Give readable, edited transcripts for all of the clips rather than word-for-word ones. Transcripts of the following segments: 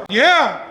Yeah.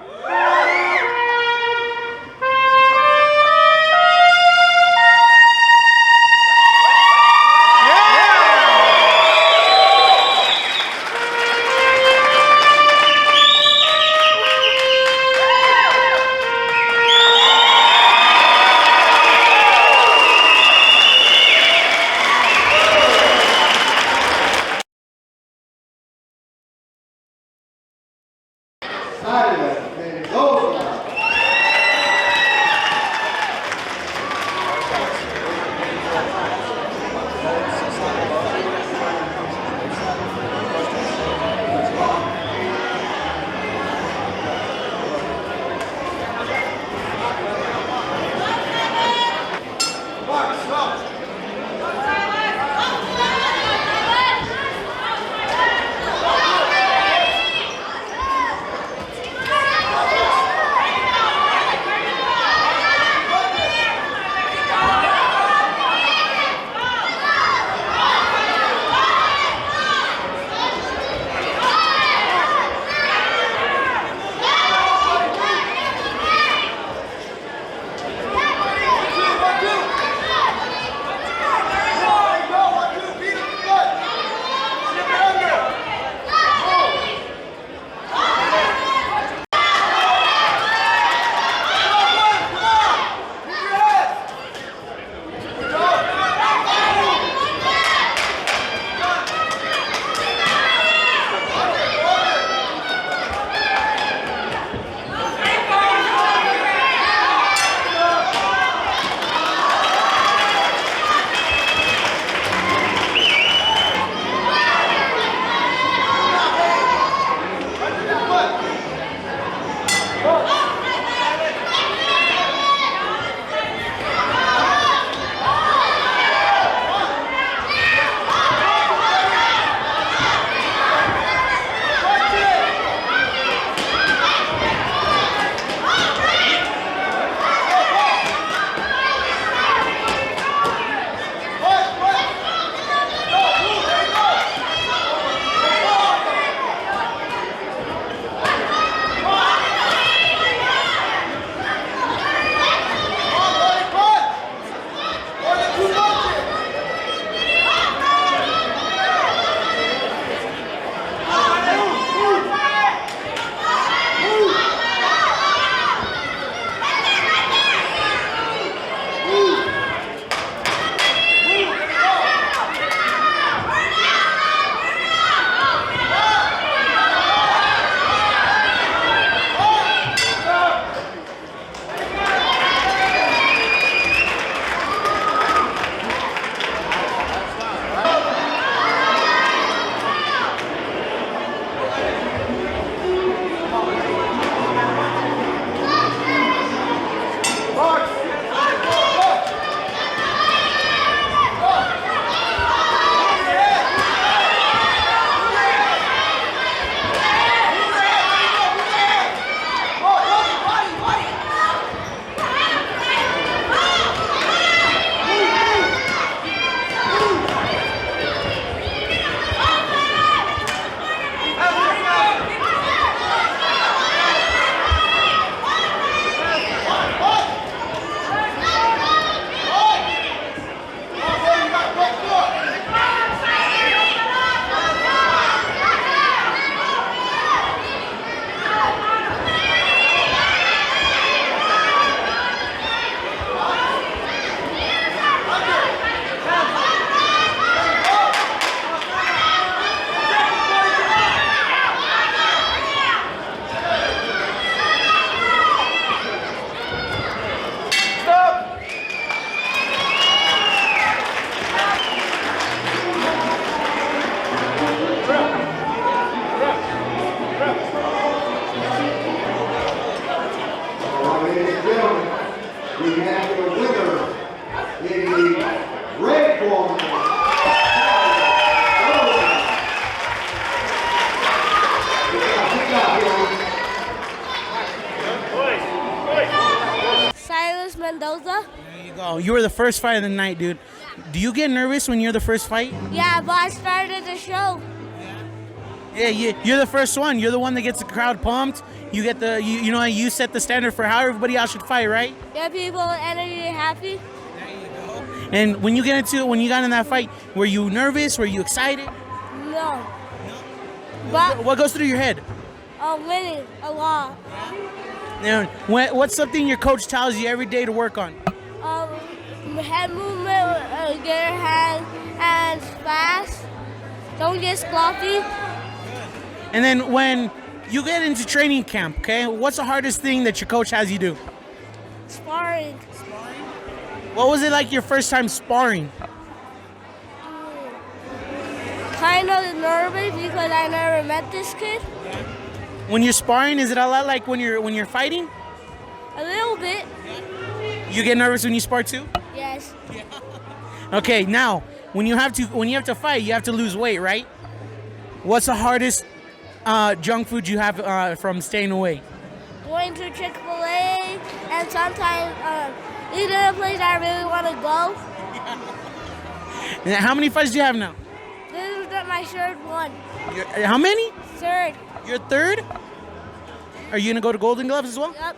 Mendoza. There you go. You were the first fight of the night, dude. Do you get nervous when you're the first fight? Yeah, but I started the show. Yeah, you're the first one. You're the one that gets the crowd pumped. You get you know, you set the standard for how everybody else should fight, right? Get people energy happy. There you go. And when you got in that fight, were you nervous? Were you excited? No. But What goes through your head? winning a lot. Now, what's something your coach tells you every day to work on? Head movement, get your hands fast. Don't get sloppy. And then when you get into training camp, okay, what's the hardest thing that your coach has you do? Sparring. What was it like your first time sparring? Kind of nervous because I never met this kid. When you're sparring, is it a lot like when you're fighting? A little bit. You get nervous when you spar too? Yes. Okay, now when you have to fight, you have to lose weight, right? What's the hardest junk food you have from staying away? Going to Chick-fil-A and sometimes eating a place I really want to go. And how many fights do you have now? This is my third one. How many? Third. Your third? Are you gonna go to Golden Gloves as well? Yep.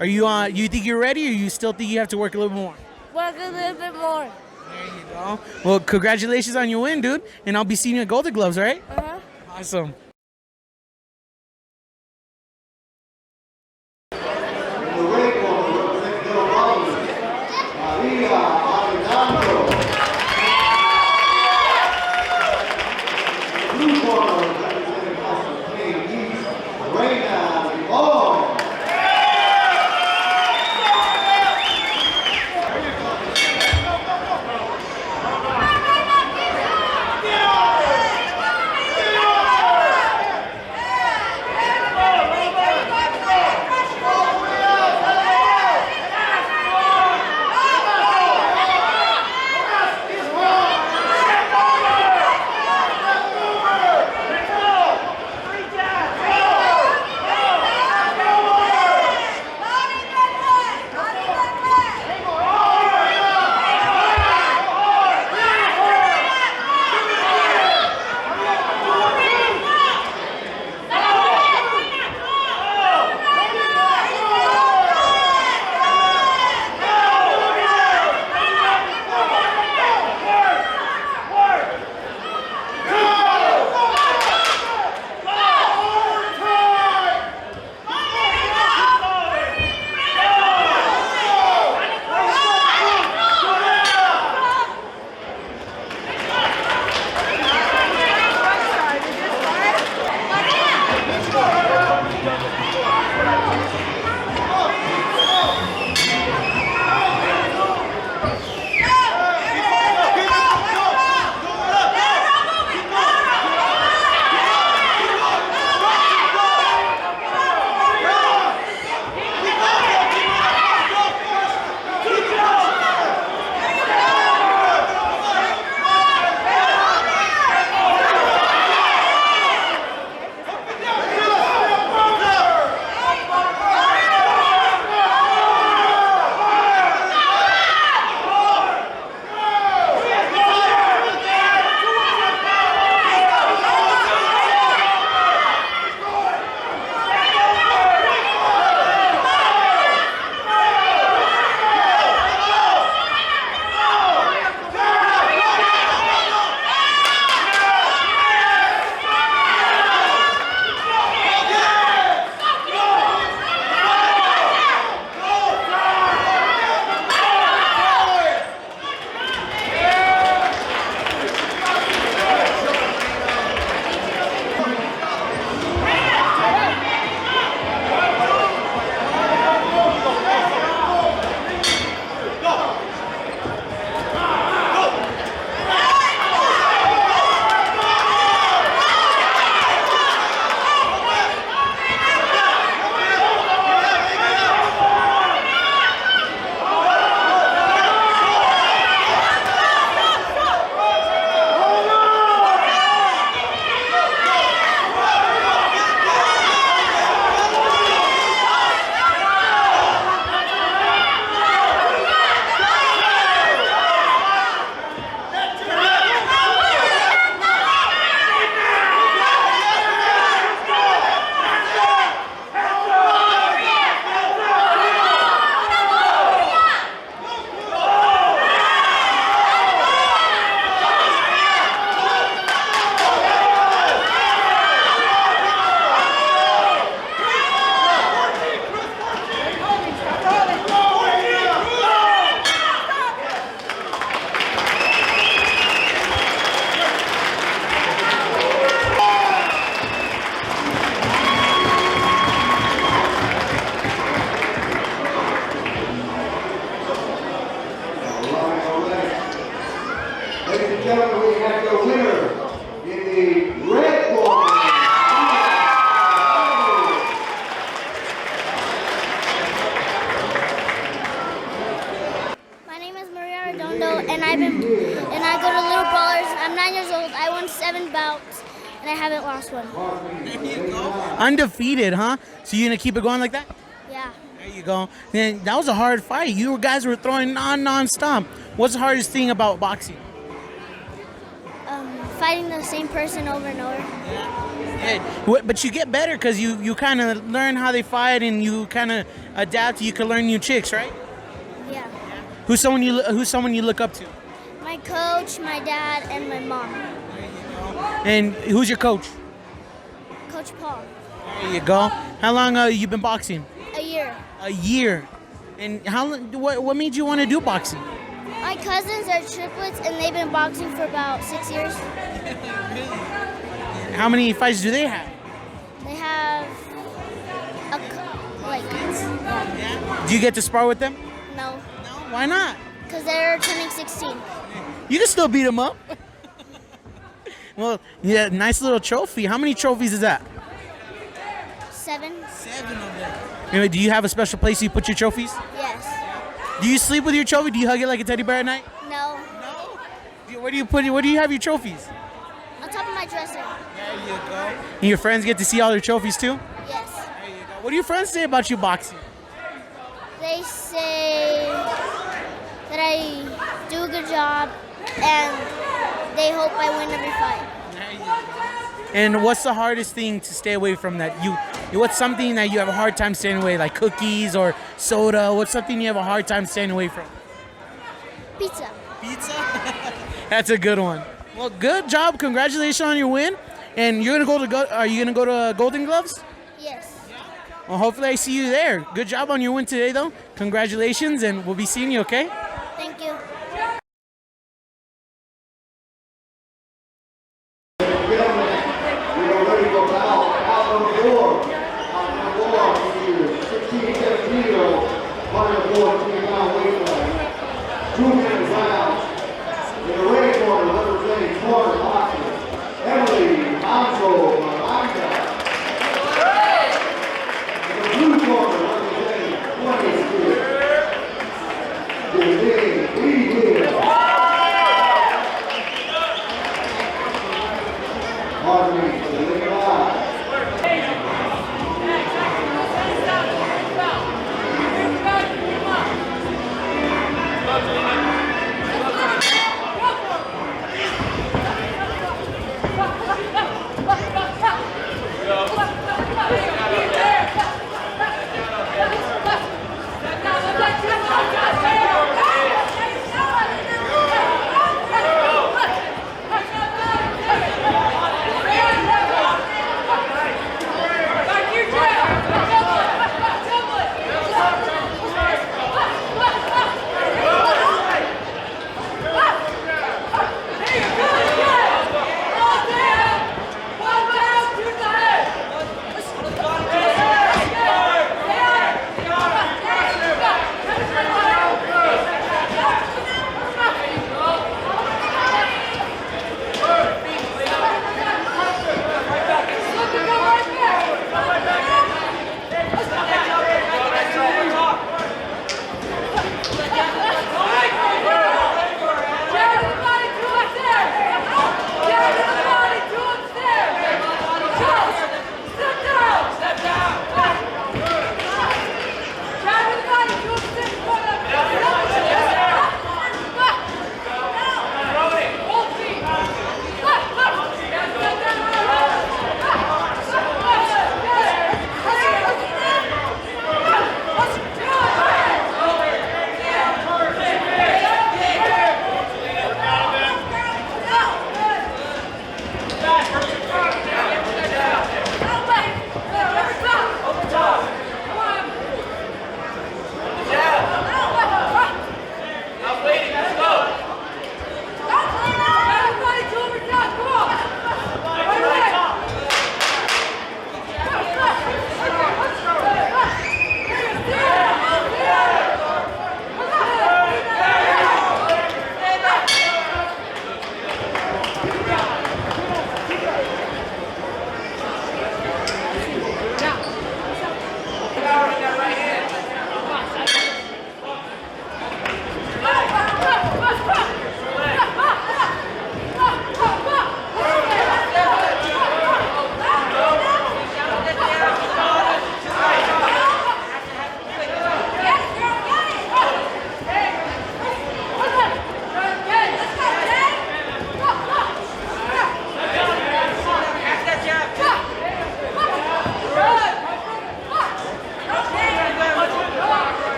Are you you think you're ready, or you still think you have to work a little bit more? Work a little bit more. There you go. Well, congratulations on your win, dude. And I'll be seeing you at Golden Gloves, all right? Uh-huh. Awesome. and I haven't lost one. There you go. Undefeated, huh? So you're gonna keep it going like that? Yeah. There you go. And that was a hard fight. You guys were throwing non-stop. What's the hardest thing about boxing? Fighting the same person over and over. Yeah. But you get better because you kind of learn how they fight and you kind of adapt. You can learn new tricks, right? Yeah. Who's someone you look up to? My coach, my dad, and my mom. And who's your coach? Coach Paul. There you go. How long you been boxing? A year. A year. And what made you want to do boxing? My cousins are triplets, and they've been boxing for about 6 years. How many fights do they have? They have Do you get to spar with them? No, No. Why not? because they're turning 16. You can still beat them up. Well, yeah, nice little trophy. How many trophies is that? 7? 7 of them. Anyway, do you have a special place you put your trophies? Yes. Do you sleep with your trophy? Do you hug it like a teddy bear at night? No. No. Where do you have your trophies? On top of my dresser. There you go. And your friends get to see all your trophies too? Yes. There you go. What do your friends say about you boxing? They say that I do a good job, and they hope I win every fight. There you go. And what's the hardest thing to stay away from that what's something that you have a hard time staying away, like cookies or soda? What's something you have a hard time staying away from? Pizza. Pizza? That's a good one. Well, good job. Congratulations on your win. And are you gonna go to Golden Gloves? Yes. Well, hopefully I see you there. Good job on your win today, though. Congratulations, and we'll be seeing you, okay? Thank you.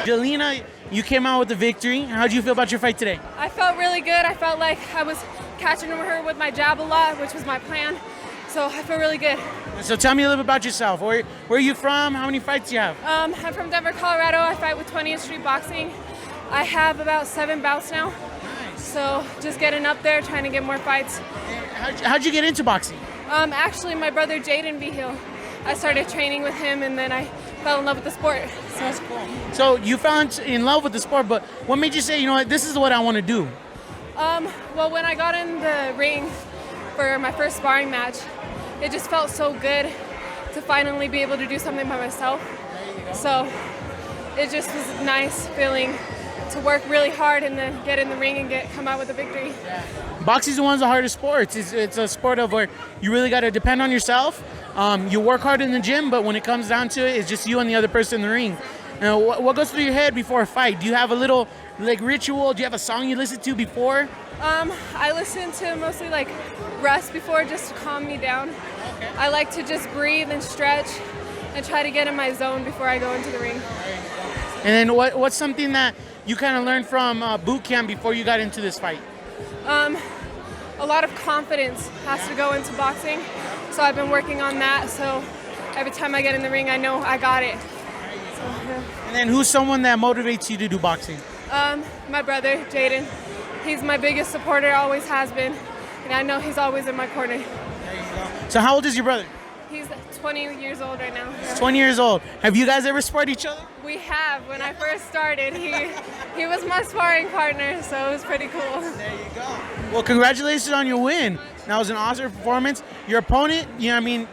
Jelena, you came out with the victory. How did you feel about your fight today? I felt really good. I felt like I was catching her with my jab a lot, which was my plan. So I feel really good. So tell me a little bit about yourself. Where are you from? How many fights do you have? I'm from Denver, Colorado. I fight with 20th Street Boxing. I have about 7 bouts now. Nice. So just getting up there, trying to get more fights. How'd you get into boxing? Actually, my brother Jaden Vigil. I started training with him, and then I fell in love with the sport. So that's cool. So you fell in love with the sport, but what made you say, you know what, this is what I want to do? Well, when I got in the ring for my first sparring match, it just felt so good to finally be able to do something by myself. So it just was nice feeling to work really hard and then get in the ring and come out with a victory. Yeah. Boxing's one of the hardest sports. It's a sport of where you really got to depend on yourself. You work hard in the gym, but when it comes down to it, it's just you and the other person in the ring. What goes through your head before a fight? Do you have a little ritual? Do you have a song you listen to before? I listen to mostly Russ before, just to calm me down. Okay. I like to just breathe and stretch and try to get in my zone before I go into the ring. And then what's something that you kind of learned from boot camp before you got into this fight? A lot of confidence has to go into boxing, so I've been working on that. So every time I get in the ring, I know I got it. So, yeah. And then who's someone that motivates you to do boxing? My brother, Jaden. He's my biggest supporter, always has been, and I know he's always in my corner. There you go. So how old is your brother? He's 20 years old right now. He's 20 years old. Have you guys ever sparred each other? We have. When I first started, he was my sparring partner, so it was pretty cool. There you go. Well, congratulations on your win. That was an awesome performance. Your opponent,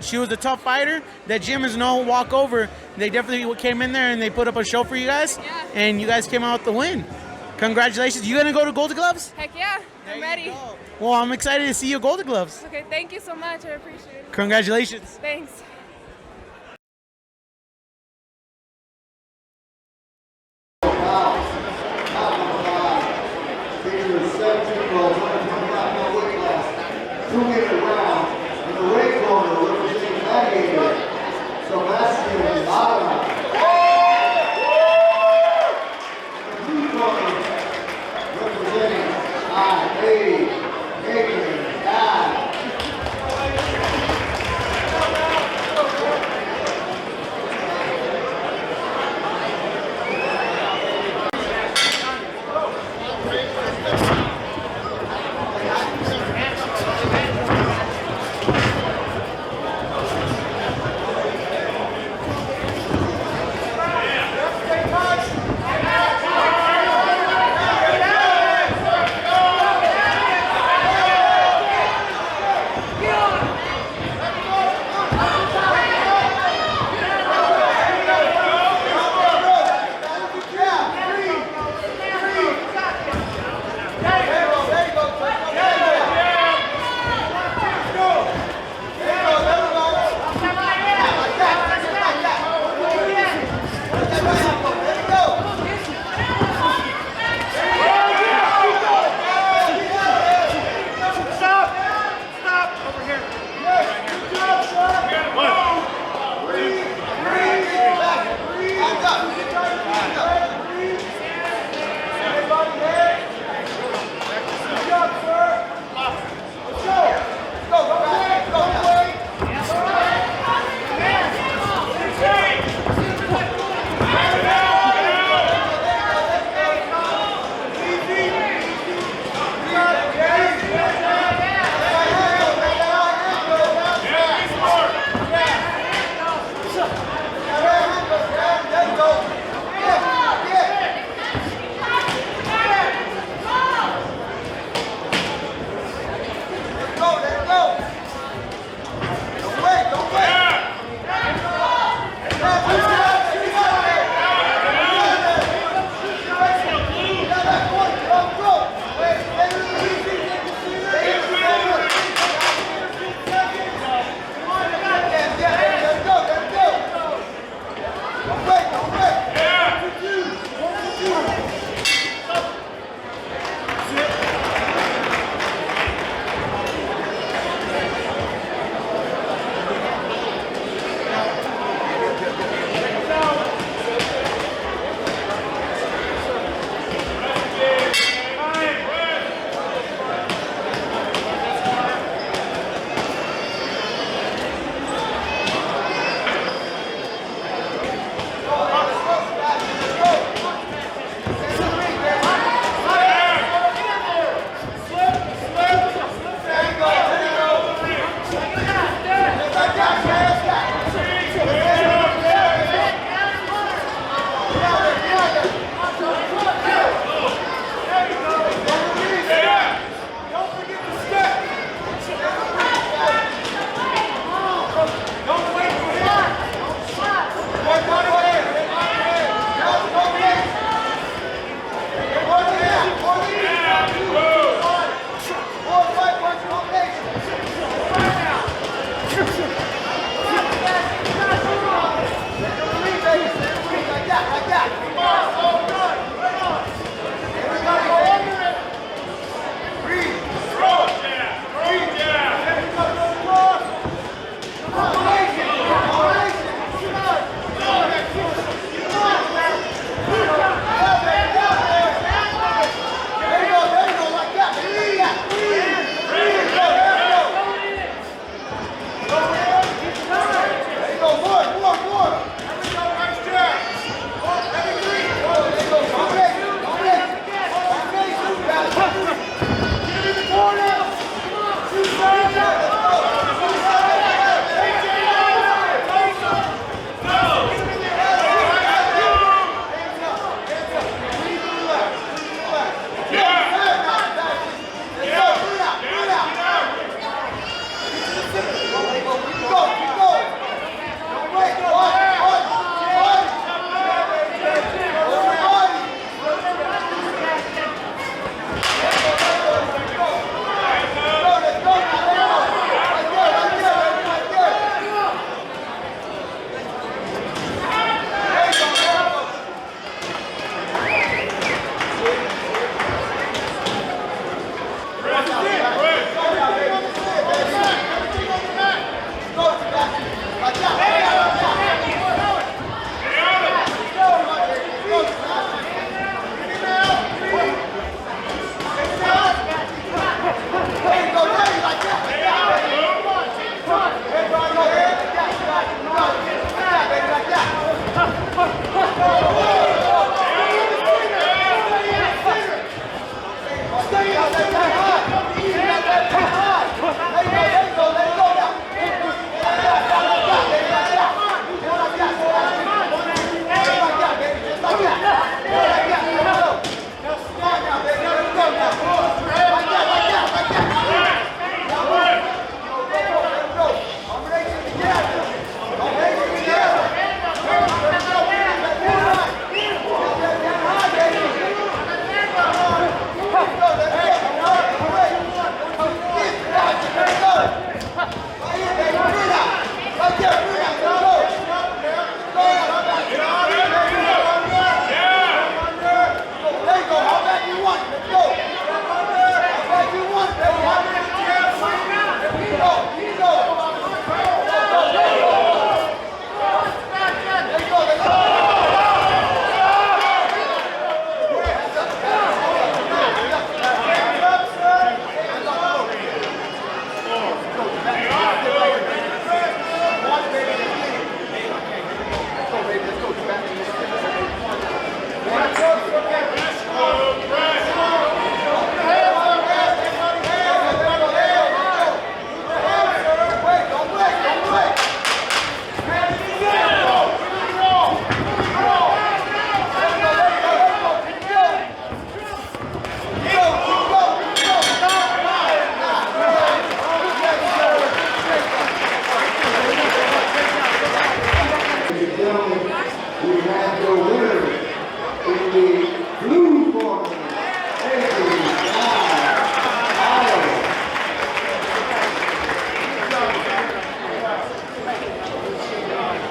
she was a tough fighter. That gym is no walkover. They definitely came in there and they put up a show for you guys. Yeah. And you guys came out with the win. Congratulations. You gonna go to Golden Gloves? Heck yeah, I'm ready. Well, I'm excited to see you Golden Gloves. Okay, thank you so much. I appreciate it. Congratulations. Thanks.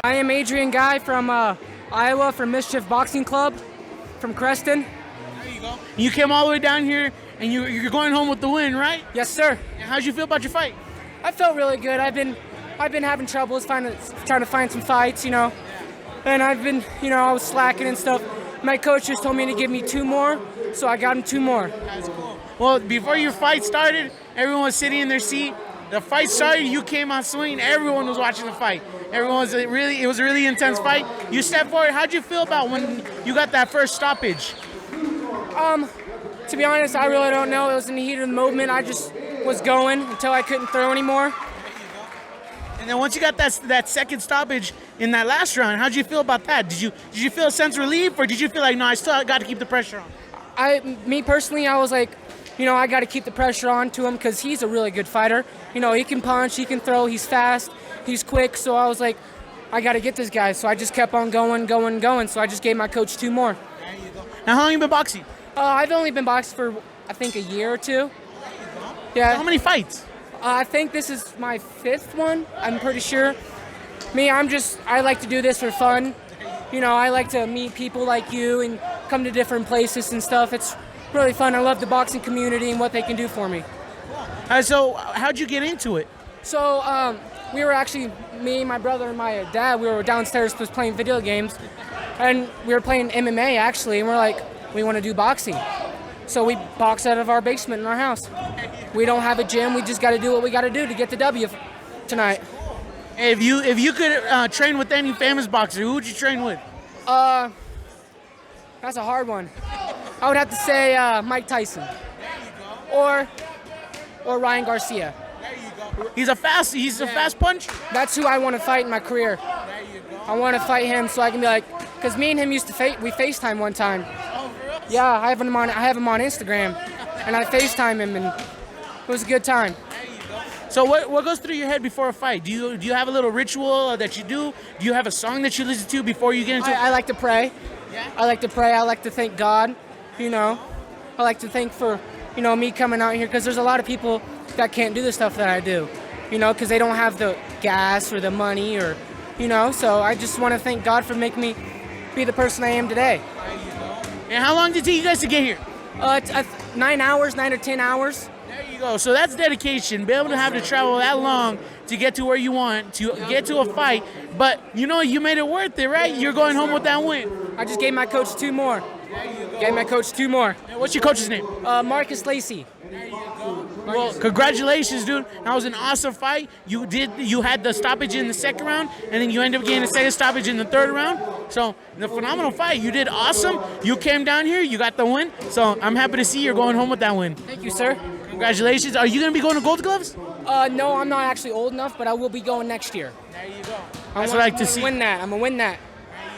I am Adrian Guy from Iowa, from Mischief Boxing Club, from Creston. There you go. You came all the way down here, and you're going home with the win, right? Yes, sir. And how'd you feel about your fight? I felt really good. I've been having troubles trying to find some fights, you know. And I've been, you know, I was slacking and stuff. My coach just told me to give me 2 more, so I got him 2 more. That's cool. Well, before your fight started, everyone was sitting in their seat. The fight started, you came out swinging, everyone was watching the fight. It was a really intense fight. You stepped forward. How'd you feel about when you got that first stoppage? To be honest, I really don't know. It was in the heat of the moment. I just was going until I couldn't throw anymore. And then once you got that second stoppage in that last round, how'd you feel about that? Did you feel a sense of relief, or did you feel like, no, I still got to keep the pressure on? Me personally, I was like, you know, I got to keep the pressure on to him because he's a really good fighter. You know, he can punch, he can throw, he's fast, he's quick. So I was like, I got to get this guy. So I just kept on going. So I just gave my coach 2 more. There you go. Now, how long have you been boxing? I've only been boxing for, I think, a year or 2. Yeah. How many fights? I think this is my 5th one, I'm pretty sure. I like to do this for fun. You know, I like to meet people like you and come to different places and stuff. It's really fun. I love the boxing community and what they can do for me. So how'd you get into it? So we were actually, me, my brother, and my dad, we were downstairs just playing video games. And we were playing MMA, actually, and we're like, we want to do boxing. So we box out of our basement in our house. We don't have a gym. We just got to do what we got to do to get the W tonight. If you could train with any famous boxer, who would you train with? That's a hard one. I would have to say Mike Tyson. Or Ryan Garcia. There you go. He's a fast puncher. That's who I want to fight in my career. I want to fight him so I can be like, because me and him used to we FaceTime one time. Yeah, I have him on Instagram, and I FaceTime him, and it was a good time. So what goes through your head before a fight? Do you have a little ritual that you do? Do you have a song that you listen to before you get into? I like to pray. Yeah. I like to pray. I like to thank God. You know, I like to thank for me coming out here, because there's a lot of people that can't do the stuff that I do. Because they don't have the gas or the money or. So I just want to thank God for making me be the person I am today. And how long did it take you guys to get here? 9 hours, 9 or 10 hours. There you go. So that's dedication. Be able to have to travel that long to get to where you want, to get to a fight. But you made it worth it, right? You're going home with that win. I just gave my coach 2 more. Gave my coach 2 more. And what's your coach's name? Marcus Lacey. Well, congratulations, dude. That was an awesome fight. You had the stoppage in the second round, and then you ended up getting a second stoppage in the third round. So, the phenomenal fight. You did awesome. You came down here. You got the win. So, I'm happy to see you're going home with that win. Thank you, sir. Congratulations. Are you going to be going to Gold Gloves? No, I'm not actually old enough, but I will be going next year. There you go. I'm gonna win that. I'm going to win that.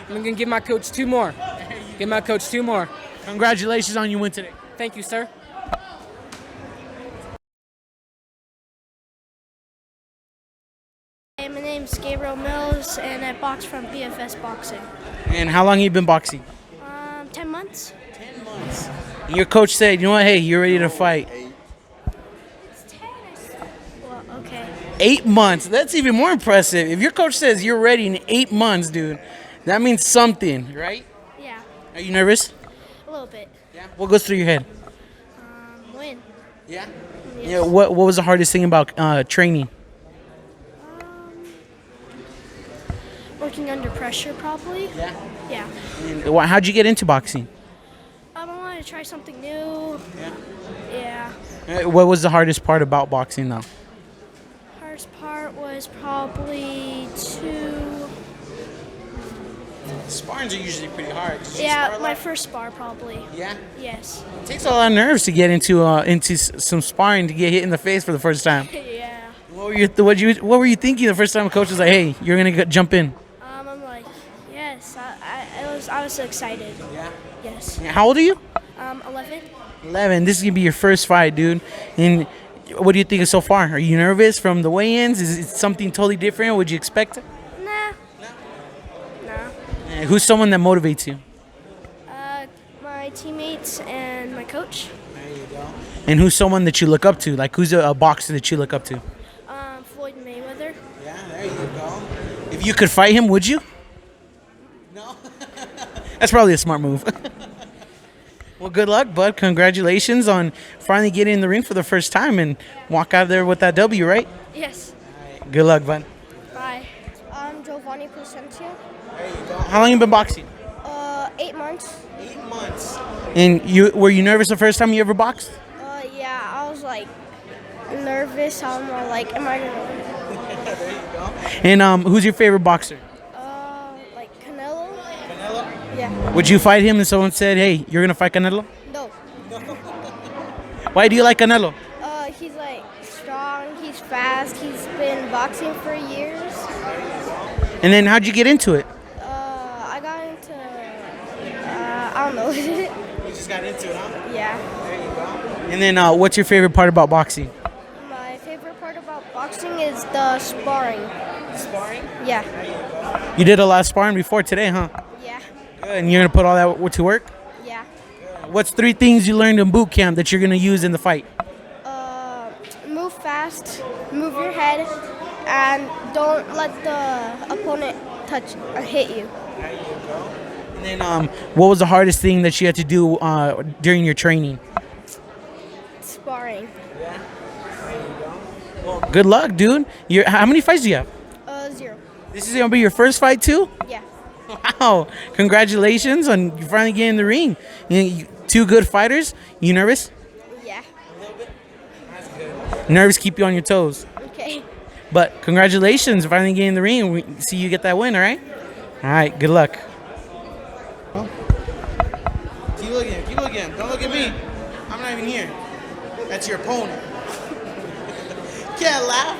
I'm going to give my coach 2 more. Give my coach 2 more. Congratulations on your win today. Thank you, sir. Hey, my name's Gabriel Mills, and I box from BFS Boxing. And how long have you been boxing? 10 months. 10 months. And your coach said, you know what, hey, you're ready to fight. It's 10. Well, okay. 8 months. That's even more impressive. If your coach says you're ready in 8 months, dude, that means something, right? Yeah, Are you nervous? a little bit. Yeah. What goes through your head? Win. Yeah. Yes. Yeah. What was the hardest thing about training? Working under pressure, probably. Yeah. Yeah. And how'd you get into boxing? I wanted to try something new. Yeah. What was the hardest part about boxing, though? Hardest part was probably to. Sparrings are usually pretty hard. Yeah, my first spar probably. Yeah. Yes. It takes a lot of nerves to get into some sparring to get hit in the face for the first time. Yeah. What were you thinking the first time a coach was like, "Hey, you're gonna jump in"? I'm like, yes. I was so excited. Yeah. Yes. How old are you? 11. 11. This is gonna be your first fight, dude. And what do you think of so far? Are you nervous from the weigh-ins? Is it something totally different? Would you expect it? Nah. And who's someone that motivates you? My teammates and my coach. There you go. And who's someone that you look up to? Like, who's a boxer that you look up to? Floyd Mayweather. Yeah, there you go. If you could fight him, would you? No. That's probably a smart move. Well, good luck, bud. Congratulations on finally getting in the ring for the first time and walk out of there with that W, right? Yes. Good luck, bud. Bye. I'm Giovanni Placentia. There you go. How long you been boxing? 8 months. 8 months. And were you nervous the first time you ever boxed? Yeah, I was like nervous. I'm like, am I gonna win? There you go. And who's your favorite boxer? Like Canelo. Canelo. Yeah. Would you fight him if someone said, "Hey, you're gonna fight Canelo"? No. Why do you like Canelo? He's like strong. He's fast. He's been boxing for years. And then how'd you get into it? I got into. I don't know. You just got into it, huh? Yeah. There you go. And then what's your favorite part about boxing? My favorite part about boxing is the sparring. Sparring? Yeah. You did a lot of sparring before today, huh? Yeah. Good. And you're gonna put all that to work? Yeah. What's 3 things you learned in boot camp that you're gonna use in the fight? Move fast, move your head, and don't let the opponent touch or hit you. There you go. And then what was the hardest thing that you had to do during your training? Sparring. Yeah. There you go. Well, good luck, dude. How many fights do you have? 0. This is gonna be your first fight too? Yeah. Wow! Congratulations on you finally getting in the ring. 2 good fighters. You nervous? Yeah. A little bit. That's good. Nerves keep you on your toes. Okay. But congratulations, finally getting in the ring, and we see you get that win. All right. All right. Good luck. Keep looking. Keep looking. Don't look at me. I'm not even here. That's your opponent. can't laugh.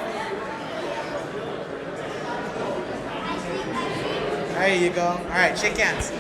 There you go. All right, shake hands.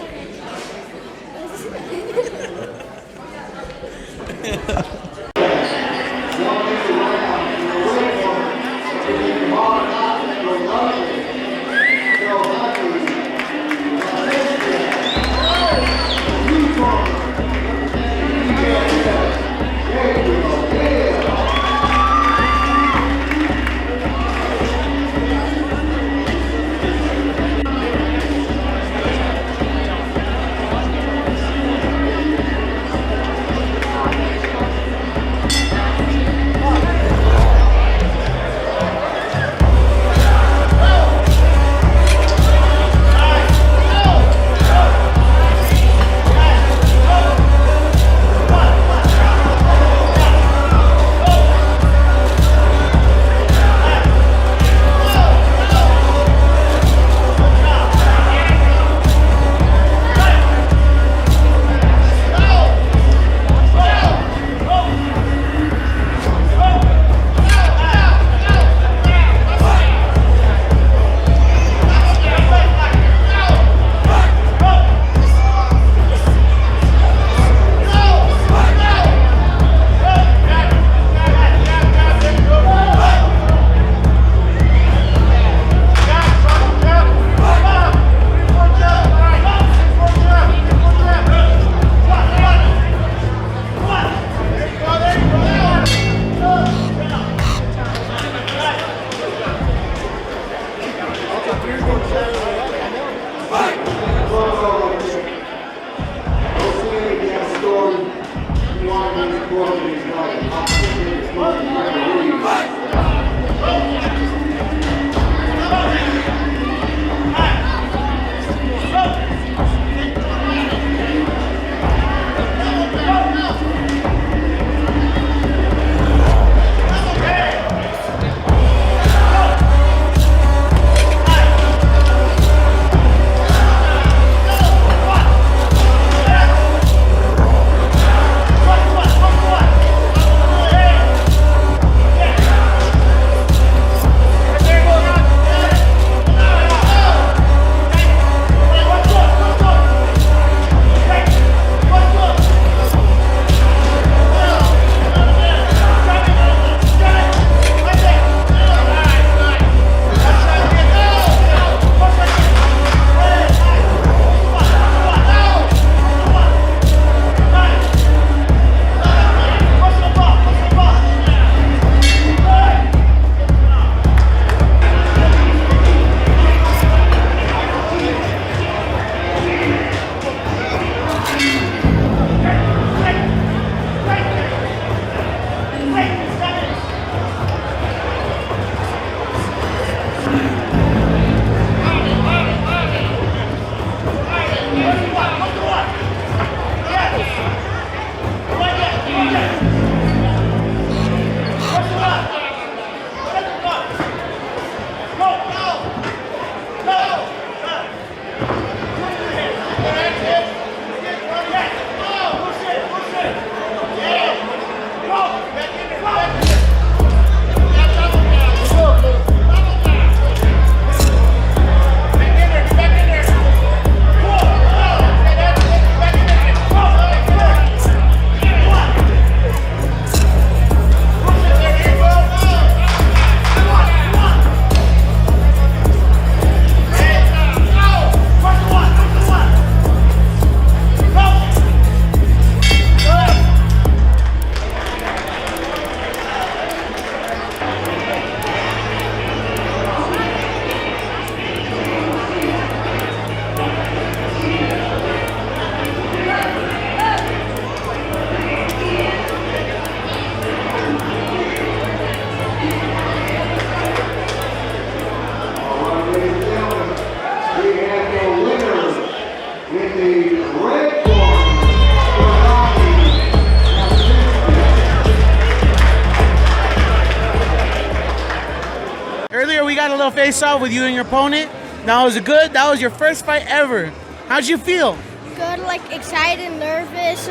Earlier we got a little face-off with you and your opponent. That was your first fight ever. How'd you feel? Good, like excited, nervous.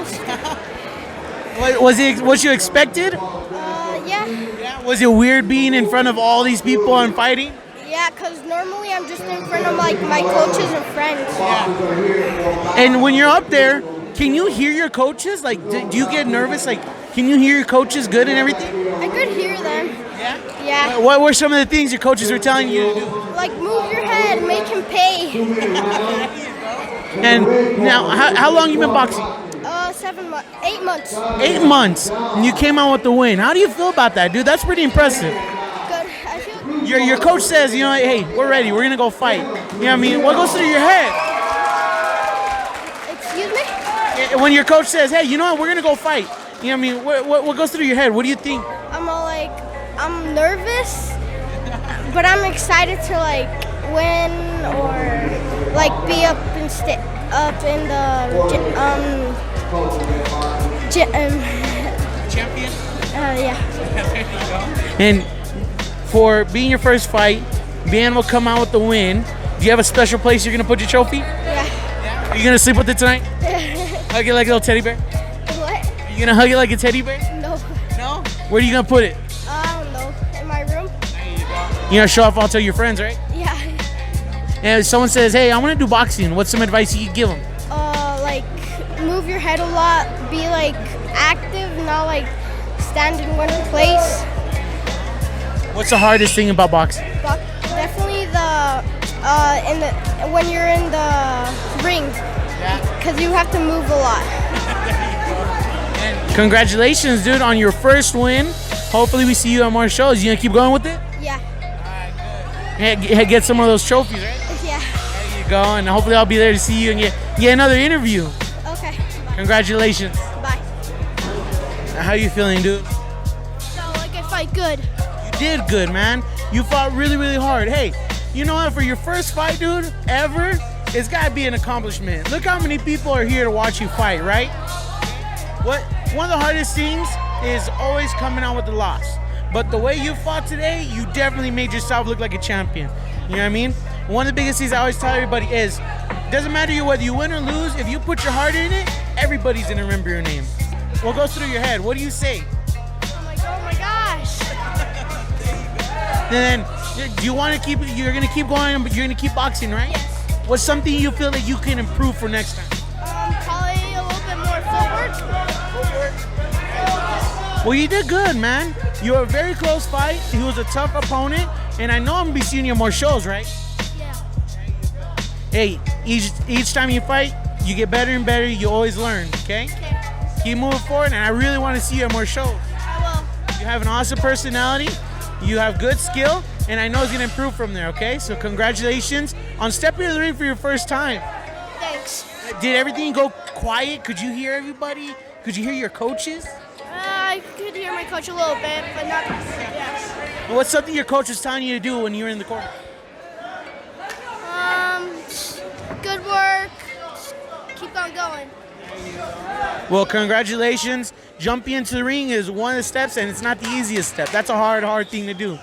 Was you expected? Yeah. Yeah. Was it weird being in front of all these people and fighting? Yeah, because normally I'm just in front of like my coaches and friends. And when you're up there, can you hear your coaches? Like, do you get nervous? Like, can you hear your coaches good and everything? I could hear them. Yeah. Yeah. What were some of the things your coaches were telling you to do? Like move your head, make him pay. And now, how long you been boxing? 8 months. 8 months. And you came out with the win. How do you feel about that, dude? That's pretty impressive. Good. I feel. Your coach says, you know, hey, we're ready. We're gonna go fight. You know what I mean? What goes through your head? Excuse me. When your coach says, hey, you know what? We're gonna go fight. You know what I mean? What goes through your head? What do you think? I'm all like, I'm nervous, but I'm excited to like win or like be up in the Champion. yeah. And for being your first fight, being able to come out with the win, do you have a special place you're gonna put your trophy? Yeah. Are you gonna sleep with it tonight? Hug it like a little teddy bear? What? Are you gonna hug it like a teddy bear? No. No? Where are you gonna put it? I don't know. In my room? You gonna show off all to your friends, right? Yeah. And if someone says, hey, I wanna do boxing, what's some advice you could give them? Like move your head a lot, be like active, not like stand in one place. What's the hardest thing about boxing? But definitely when you're in the ring, because you have to move a lot. Congratulations, dude, on your first win. Hopefully we see you on more shows. You gonna keep going with it? Yeah. Get some of those trophies, right? Yeah. There you go, and hopefully I'll be there to see you and get another interview. Okay. Congratulations. Bye. How you feeling, dude? So like I fight good. You did good, man. You fought really, really hard. Hey, you know what? For your first fight, dude, ever, it's gotta be an accomplishment. Look how many people are here to watch you fight, right? One of the hardest things is always coming out with the loss. But the way you fought today, you definitely made yourself look like a champion. You know what I mean? One of the biggest things I always tell everybody is, doesn't matter whether you win or lose, if you put your heart in it, everybody's gonna remember your name. What goes through your head? What do you say? I'm like, oh my gosh. And then, do you want to you're gonna keep going, but you're gonna keep boxing, right? Yes. What's something you feel that you can improve for next time? Probably a little bit more footwork. Well, you did good, man. You were a very close fight. He was a tough opponent, and I know I'm gonna be seeing you on more shows, right? Yeah. Hey, each time you fight, you get better and better. You always learn, okay? Okay. Keep moving forward, and I really want to see you on more shows. I will. You have an awesome personality. You have good skill, and I know it's gonna improve from there, okay? So congratulations on stepping in the ring for your first time. Thanks. Did everything go quiet? Could you hear everybody? Could you hear your coaches? I could hear my coach a little bit, but not. Yes. What's something your coach was telling you to do when you were in the corner? Good work. Just keep on going. Well, congratulations. Jumping into the ring is one of the steps, and it's not the easiest step. That's a hard thing to do.